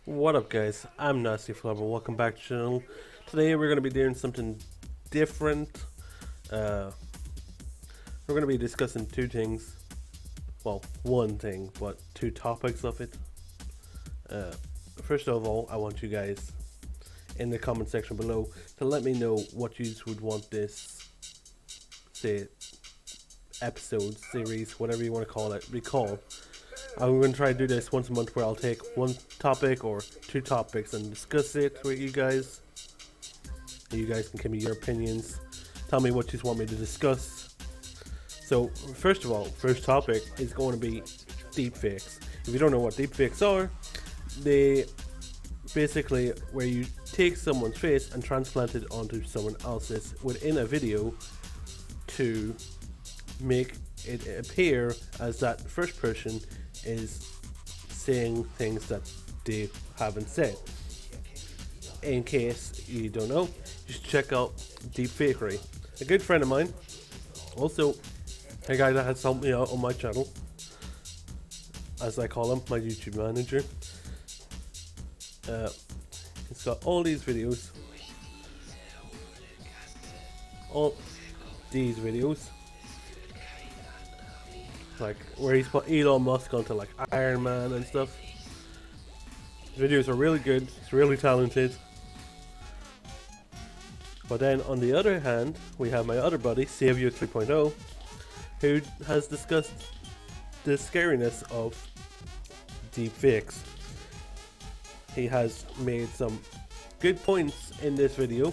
What up, guys? I'm Nastyflubber. Welcome back to the channel. Today we're going to be doing something different. Uh, we're going to be discussing two things. Well, one thing, but two topics of it. Uh, First of all, I want you guys in the comment section below to let me know what you would want this, say, episode, series, whatever you want to call it, be called. I'm going to try to do this once a month where I'll take one topic or two topics and discuss it with you guys. You guys can give me your opinions. Tell me what you want me to discuss. So, first of all, first topic is going to be deepfakes. If you don't know what deepfakes are, they basically where you take someone's face and transplant it onto someone else's within a video to make it appear as that first person is saying things that they haven't said. In case you don't know, you should check out Deepfakery. A good friend of mine, also a guy that has helped me out on my channel, as I call him, my YouTube manager. He's got all these videos, like where he's put Elon Musk onto like Iron Man and stuff. His videos are really good. He's really talented. But then on the other hand, we have my other buddy, Savior 3.0, who has discussed the scariness of deepfakes. He has made some good points in this video.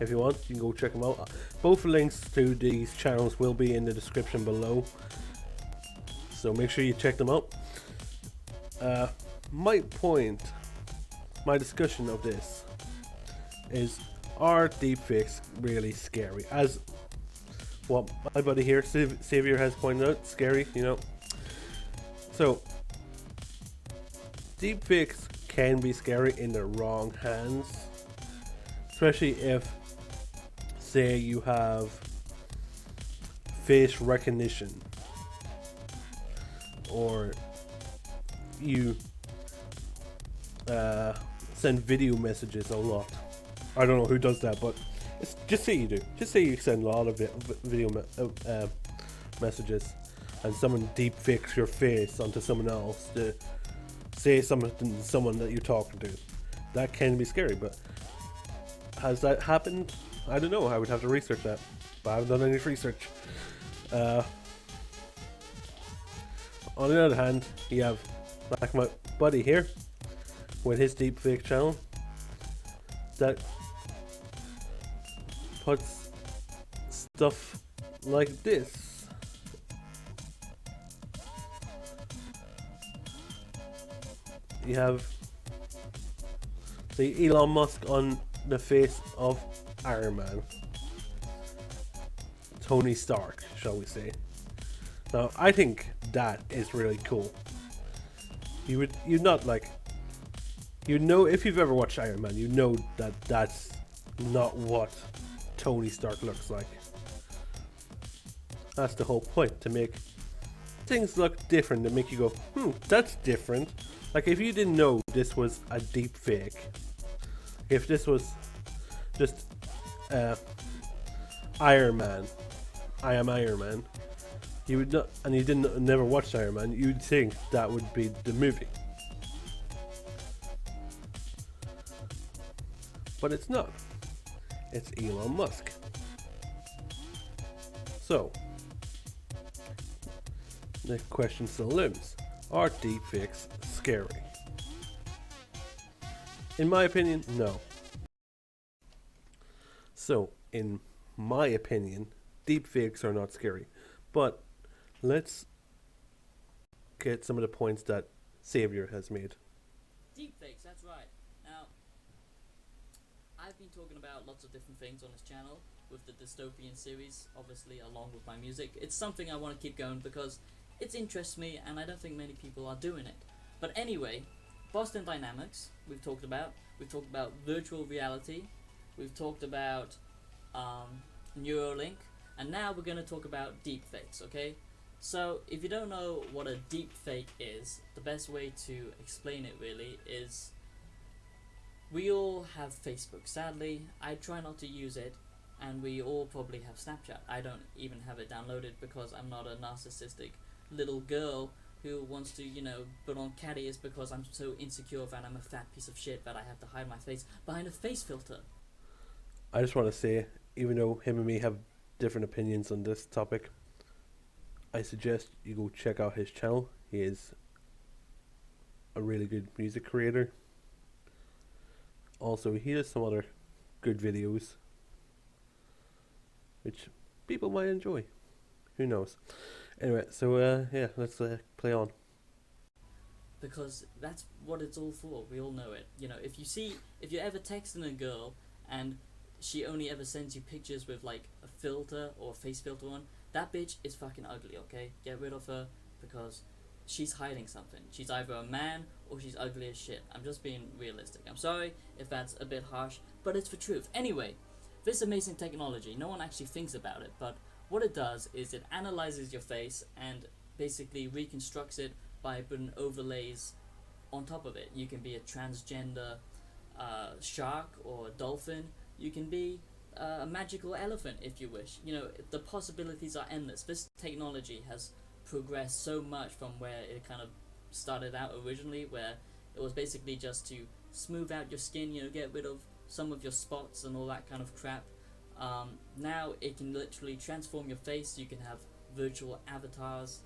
If you want, you can go check them out. Both links to these channels will be in the description below, so make sure you check them out. My discussion of this is, are deepfakes really scary? As what my buddy here, Savior, has pointed out, scary, you know. So, deepfakes can be scary in the wrong hands, especially if, say, you have face recognition, or you send video messages a lot. I don't know who does that, but just say you do. Just say you send a lot of video messages, and someone deep fakes your face onto someone else to say something to someone that you're talking to. That can be scary, but has that happened? I don't know. I would have to research that, but I haven't done any research. On the other hand, you have like my buddy here with his deepfake channel that puts stuff like this. You have the Elon Musk on the face of Iron Man, Tony Stark, shall we say. Now, I think that is really cool. You'd not like, you know, if you've ever watched Iron Man, you know that that's not what Tony Stark looks like. That's the whole point, to make things look different, to make you go, that's different. Like, if you didn't know this was a deep fake, if this was just Iron Man, I am Iron Man, you would not, and you never watched Iron Man, you'd think that would be the movie. But it's not. It's Elon Musk. So, the question still lives. Are deepfakes scary? In my opinion, no. So, in my opinion, deepfakes are not scary. But let's get some of the points that Savior has made. Deepfakes, that's right. Now, I've been talking about lots of different things on this channel with the dystopian series, obviously, along with my music. It's something I want to keep going because it interests me and I don't think many people are doing it. But anyway, Boston Dynamics, we've talked about virtual reality, we've talked about Neuralink, and now we're going to talk about deepfakes, okay? So, if you don't know what a deepfake is, the best way to explain it really is we all have Facebook. Sadly, I try not to use it, and we all probably have Snapchat. I don't even have it downloaded because I'm not a narcissistic little girl who wants to, put on cat ears because I'm so insecure that I'm a fat piece of shit that I have to hide my face behind a face filter. I just want to say, even though him and me have different opinions on this topic, I suggest you go check out his channel. He is a really good music creator. Also, he has some other good videos which people might enjoy. Who knows? Anyway, so yeah, let's play on. Because that's what it's all for. We all know it. If you're ever texting a girl and she only ever sends you pictures with like a filter or a face filter on, that bitch is fucking ugly, okay? Get rid of her because she's hiding something. She's either a man or she's ugly as shit. I'm just being realistic. I'm sorry if that's a bit harsh, but it's the truth. Anyway, this amazing technology, no one actually thinks about it, but what it does is it analyzes your face and basically reconstructs it by putting overlays on top of it. You can be a transgender shark or a dolphin. You can be a magical elephant if you wish. The possibilities are endless. This technology has progressed so much from where it kind of started out originally, where it was basically just to smooth out your skin, get rid of some of your spots and all that kind of crap. Now it can literally transform your face. You can have virtual avatars.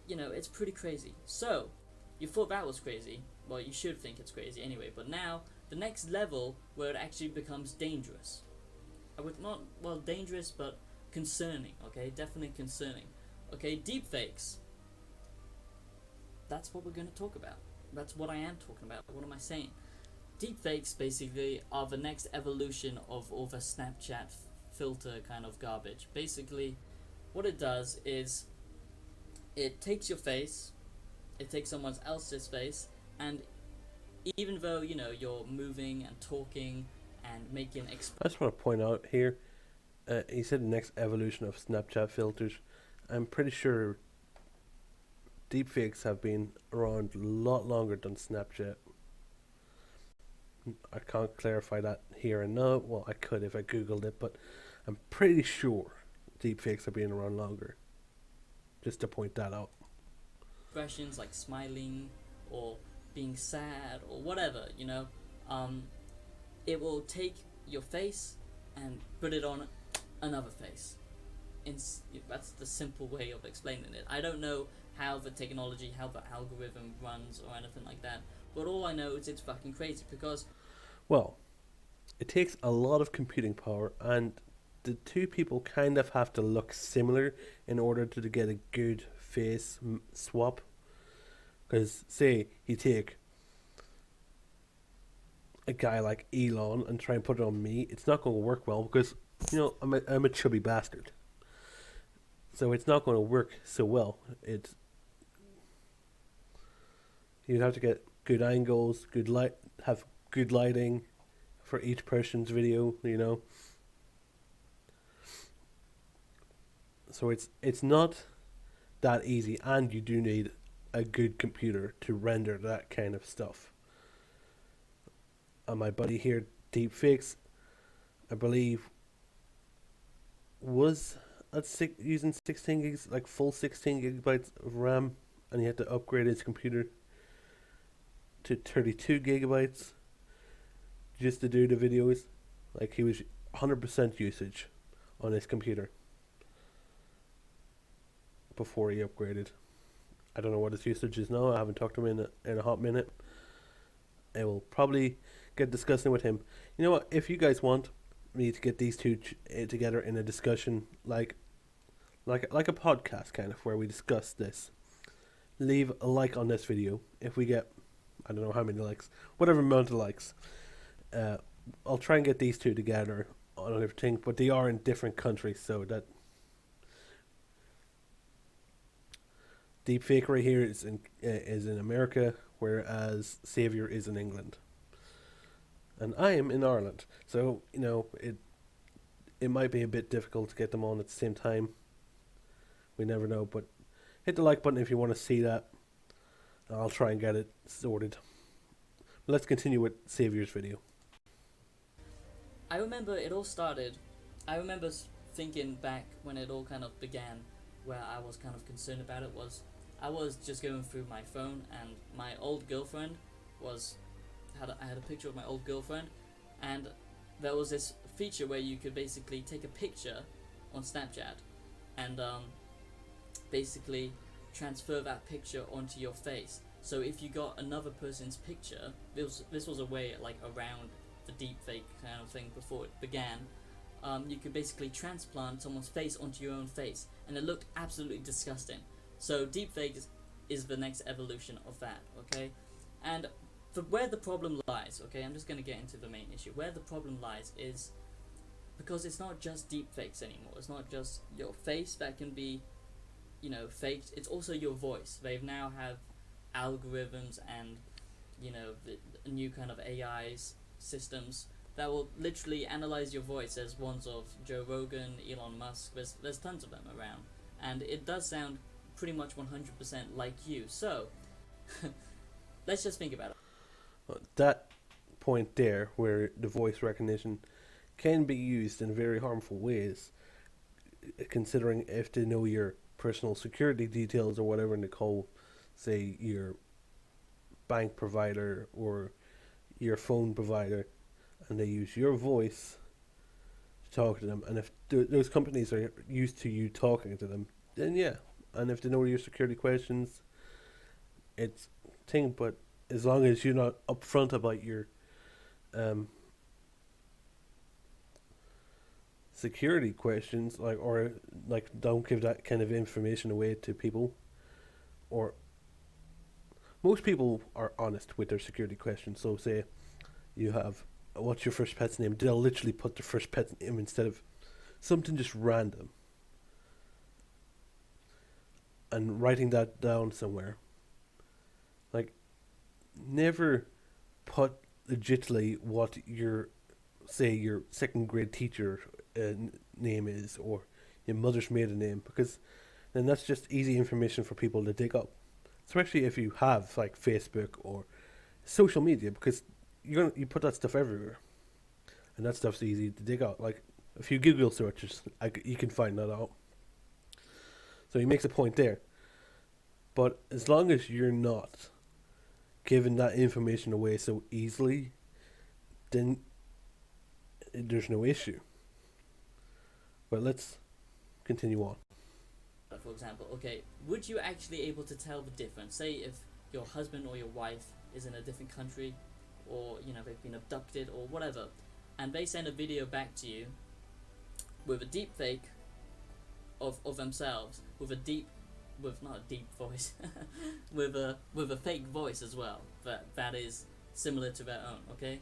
It's pretty crazy. So, you thought that was crazy. Well, you should think it's crazy anyway. But now, the next level where it actually becomes dangerous. Dangerous, but concerning, okay? Definitely concerning. Okay, deepfakes. That's what we're going to talk about. That's what I am talking about. What am I saying? Deepfakes basically are the next evolution of all the Snapchat filter kind of garbage. Basically, what it does is it takes your face, it takes someone else's face, and even though, you're moving and talking and making I just want to point out here, he said the next evolution of Snapchat filters. I'm pretty sure deepfakes have been around a lot longer than Snapchat. I can't clarify that here and now. Well, I could if I googled it, but I'm pretty sure deepfakes have been around longer. Just to point that out. expressions like smiling or being sad or whatever, it will take your face and put it on another face. That's the simple way of explaining it. I don't know how the technology, how the algorithm runs or anything like that, but all I know is it's fucking crazy because... Well, it takes a lot of computing power, and the two people kind of have to look similar in order to get a good face swap. Because say you take a guy like Elon and try and put it on me, it's not going to work well because I'm a chubby bastard. So it's not going to work so well. You'd have to get good angles, have good lighting for each person's video, So it's not that easy, and you do need a good computer to render that kind of stuff. And my buddy here, Deepfakes, I believe, was using 16 gigs, like full 16 gigabytes of RAM, and he had to upgrade his computer to 32 gigabytes just to do the videos. Like, he was 100% usage on his computer before he upgraded. I don't know what his usage is now. I haven't talked to him in a hot minute. I will probably get discussing with him. You know what? If you guys want me to get these two together in a discussion, like a podcast kind of, where we discuss this, leave a like on this video. If we get, I don't know how many likes, whatever amount of likes, I'll try and get these two together on everything. But they are in different countries, so that Deepfake right here is in America, whereas Savior is in England, and I am in Ireland. So it might be a bit difficult to get them on at the same time. We never know, but hit the like button if you want to see that. I'll try and get it sorted. Let's continue with Savior's video. I remember it all started. I remember thinking back when it all kind of began, where I was kind of concerned about it was I was just going through my phone and my old girlfriend was I had a picture of my old girlfriend, and there was this feature where you could basically take a picture on Snapchat and basically transfer that picture onto your face. So if you got another person's picture, this was a way like around the deepfake kind of thing before it began. You could basically transplant someone's face onto your own face, and it looked absolutely disgusting. So deepfake is the next evolution of that, okay? And where the problem lies, okay, I'm just going to get into the main issue. Where the problem lies is because it's not just deepfakes anymore. It's not just your face that can be, faked. It's also your voice. They now have algorithms and, the new kind of AIs systems that will literally analyze your voice as ones of Joe Rogan, Elon Musk. There's tons of them around, and it does sound pretty much 100% like you. So let's just think about it. That point there, where the voice recognition can be used in very harmful ways, considering if they know your personal security details or whatever, and they call, say, your bank provider or your phone provider, and they use your voice to talk to them, and if those companies are used to you talking to them, then yeah, and if they know your security questions, it's thing. But as long as you're not upfront about your security questions, or don't give that kind of information away to people, or most people are honest with their security questions. So say you have, what's your first pet's name? They'll literally put the first pet's name instead of something just random, and writing that down somewhere. Like, never put legitimately what your second grade teacher name is, or your mother's maiden name, because then that's just easy information for people to dig up, especially if you have like Facebook or social media, because you put that stuff everywhere, and that stuff's easy to dig out. Like a few Google searches, you can find that out. So he makes a point there, but as long as you're not giving that information away so easily, then there's no issue. But let's continue on. For example, okay, would you actually able to tell the difference? Say if your husband or your wife is in a different country, or they've been abducted or whatever, and they send a video back to you with a deep fake of themselves, with not a deep voice, with a fake voice as well, that is similar to their own, okay?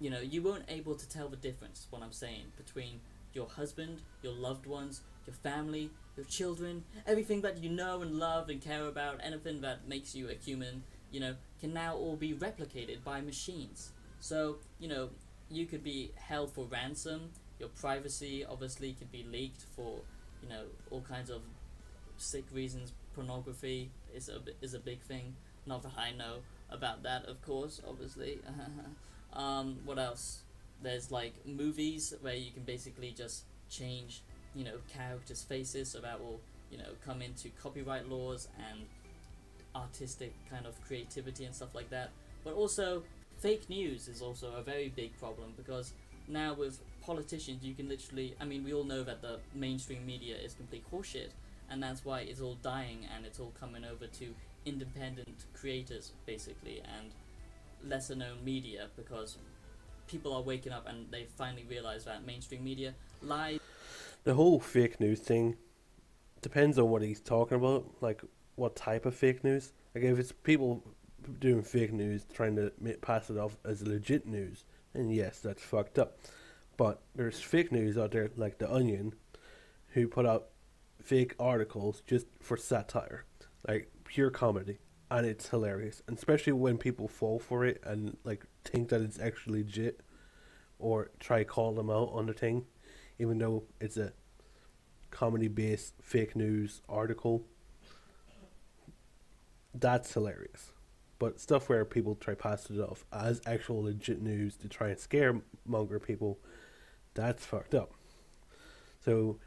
You weren't able to tell the difference, what I'm saying, between your husband, your loved ones, your family, your children, everything that you know and love and care about, anything that makes you a human, can now all be replicated by machines. So, you could be held for ransom, your privacy obviously could be leaked for, all kinds of sick reasons. Pornography is a big thing. Not that I know about that, of course, obviously. What else? There's like movies where you can basically just change, characters' faces, so that will, come into copyright laws and artistic kind of creativity and stuff like that. But also, fake news is also a very big problem, because now with politicians, you can literally, we all know that the mainstream media is complete horseshit, and that's why it's all dying, and it's all coming over to independent creators, basically, and lesser known media, because people are waking up and they finally realize that mainstream media lies. The whole fake news thing depends on what he's talking about, like what type of fake news. Like if it's people doing fake news trying to pass it off as legit news, then yes, that's fucked up. But there's fake news out there like The Onion, who put out fake articles just for satire, like pure comedy, and it's hilarious. And especially when people fall for it and like think that it's actually legit, or try call them out on the thing, even though it's a comedy-based fake news article. That's hilarious. but stuff where people try pass it off as actual legit news to try and scaremonger people, that's fucked up. So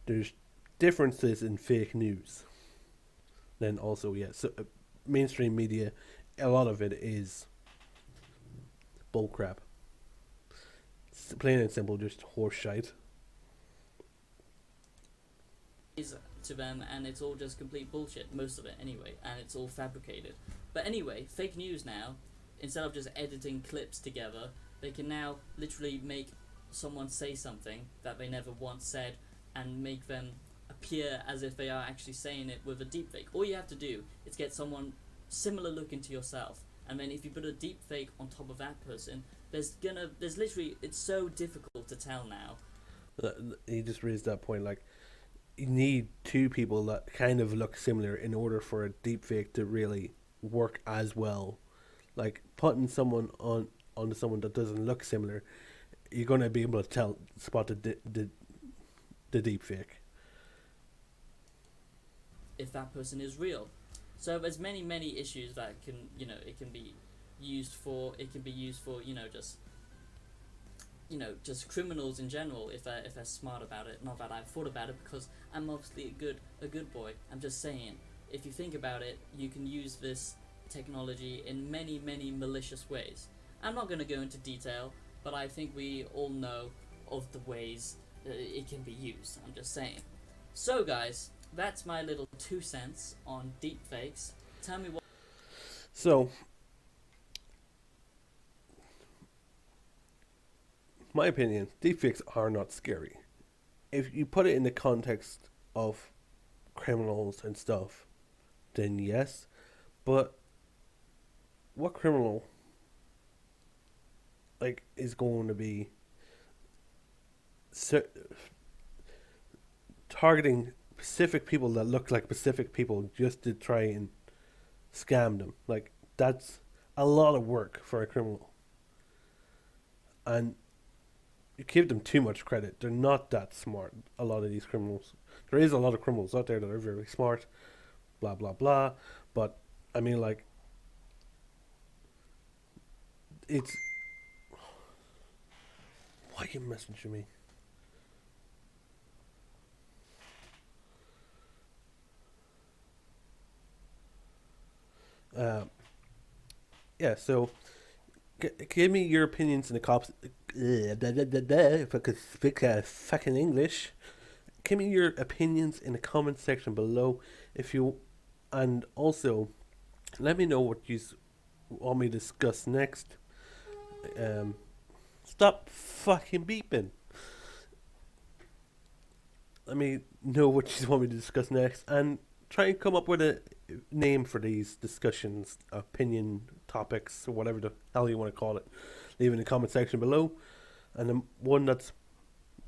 there's differences in fake news. Then also, yeah, so mainstream media, a lot of it is bullcrap. Plain and simple, just horse shite. To them, and it's all just complete bullshit, most of it anyway, and it's all fabricated. But anyway, fake news now, instead of just editing clips together, they can now literally make someone say something that they never once said and make them appear as if they are actually saying it with a deepfake. All you have to do is get someone similar looking to yourself, and then if you put a deepfake on top of that person, there's literally, it's so difficult to tell now. He just raised that point, like, you need two people that kind of look similar in order for a deepfake to really work as well. Like, putting someone onto someone that doesn't look similar, you're going to be able to spot the deepfake. If that person is real. So there's many issues that can, it can be used for, just criminals in general, if they're smart about it. Not that I've thought about it, because I'm obviously a good boy. I'm just saying, if you think about it, you can use this technology in many malicious ways. I'm not going to go into detail, but I think we all know of the ways that it can be used. I'm just saying. So guys, that's my little 2 cents on deepfakes. Tell me what. So, my opinion, deepfakes are not scary. If you put it in the context of criminals and stuff, then yes. But what criminal, like, is going to be targeting specific people that look like specific people just to try and scam them? Like, that's a lot of work for a criminal. And you give them too much credit. They're not that smart, a lot of these criminals. There is a lot of criminals out there that are very smart, blah, blah, blah. But, I mean, like, it's... Why are you messaging me? Yeah, so... Give me your opinions in the cops. If I could speak fucking English, give me your opinions in the comment section below. If you, and also, let me know what you want me to discuss next. Stop fucking beeping. Let me know what you want me to discuss next, and try and come up with a name for these discussions, opinion topics, or whatever the hell you want to call it. Leave in the comment section below, and the one that's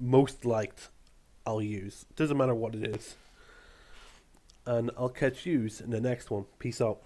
most liked I'll use. Doesn't matter what it is. And I'll catch yous in the next one. Peace out.